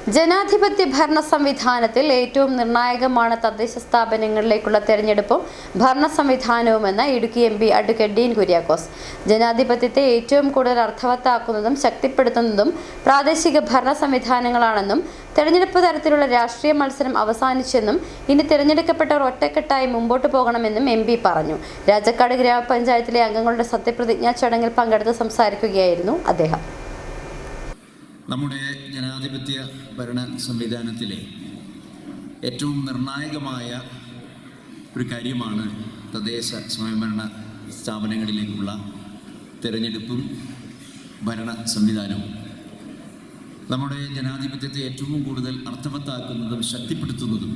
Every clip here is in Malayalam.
ജനാധിപത്യ ഭരണ സംവിധാനത്തിൽ ഏറ്റവും നിർണായകമാണ് തദ്ദേശ സ്ഥാപനങ്ങളിലേക്കുള്ള തെരഞ്ഞെടുപ്പും ഭരണ സംവിധാനവുമെന്ന് Idukki M P advocate Dean Kuriakose. ജനാധിപത്യത്തെ ഏറ്റവും കൂടുതൽ അർത്ഥവത്താക്കുന്നതും ശക്തിപ്പെടുത്തുന്നതും പ്രാദേശിക ഭരണ സംവിധാനങ്ങളാണെന്നും തെരഞ്ഞെടുപ്പ് തരത്തിലുള്ള രാഷ്ട്രീയ മത്സരം അവസാനിച്ചെന്നും ഇനി തിരഞ്ഞെടുക്കപ്പെട്ടവർ ഒറ്റക്കെട്ടായി മുമ്പോട്ട് പോകണമെന്നും എം പി പറഞ്ഞു. രാജക്കാട് ഗ്രാമപഞ്ചായത്തിലെ അംഗങ്ങളുടെ സത്യപ്രതിജ്ഞാ ചടങ്ങിൽ പങ്കെടുത്ത് സംസാരിക്കുകയായിരുന്നു അദ്ദേഹം. നമ്മുടെ ജനാധിപത്യ ഭരണ സംവിധാനത്തിലെ ഏറ്റവും നിർണായകമായ ഒരു കാര്യമാണ് തദ്ദേശ സ്വയംഭരണ സ്ഥാപനങ്ങളിലേക്കുള്ള തിരഞ്ഞെടുപ്പും ഭരണ സംവിധാനവും. നമ്മുടെ ജനാധിപത്യത്തെ ഏറ്റവും കൂടുതൽ അർത്ഥവത്താക്കുന്നതും ശക്തിപ്പെടുത്തുന്നതും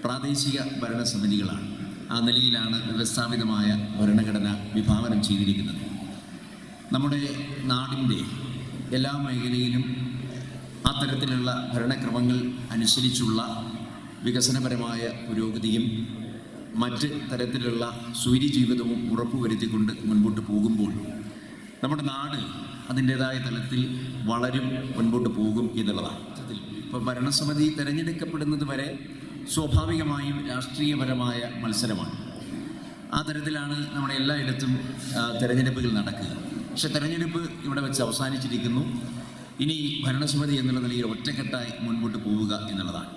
പ്രാദേശിക ഭരണസമിതികളാണ്. ആ നിലയിലാണ് വ്യവസ്ഥാപിതമായ ഭരണഘടന വിഭാവനം ചെയ്തിരിക്കുന്നത്. നമ്മുടെ നാടിൻ്റെ എല്ലാ മേഖലയിലും അത്തരത്തിലുള്ള ഭരണക്രമങ്ങൾ അനുസരിച്ചുള്ള വികസനപരമായ പുരോഗതിയും മറ്റ് തരത്തിലുള്ള സൂര്യജീവിതവും ഉറപ്പുവരുത്തിക്കൊണ്ട് മുൻപോട്ട് പോകുമ്പോൾ നമ്മുടെ നാട് അതിൻ്റേതായ തലത്തിൽ വളരും, മുൻപോട്ട് പോകും എന്നുള്ളതാണ്. ഇപ്പോൾ ഭരണസമിതി തിരഞ്ഞെടുക്കപ്പെടുന്നത് വരെ സ്വാഭാവികമായും രാഷ്ട്രീയപരമായ മത്സരമാണ്. ആ തരത്തിലാണ് നമ്മുടെ എല്ലായിടത്തും തിരഞ്ഞെടുപ്പുകൾ നടക്കുക. പക്ഷെ തെരഞ്ഞെടുപ്പ് ഇവിടെ വെച്ച് അവസാനിച്ചിരിക്കുന്നു. ഇനി ഭരണസമിതി എന്നുള്ള നിലയിൽ ഒറ്റക്കെട്ടായി മുൻപോട്ട് പോവുക എന്നുള്ളതാണ്.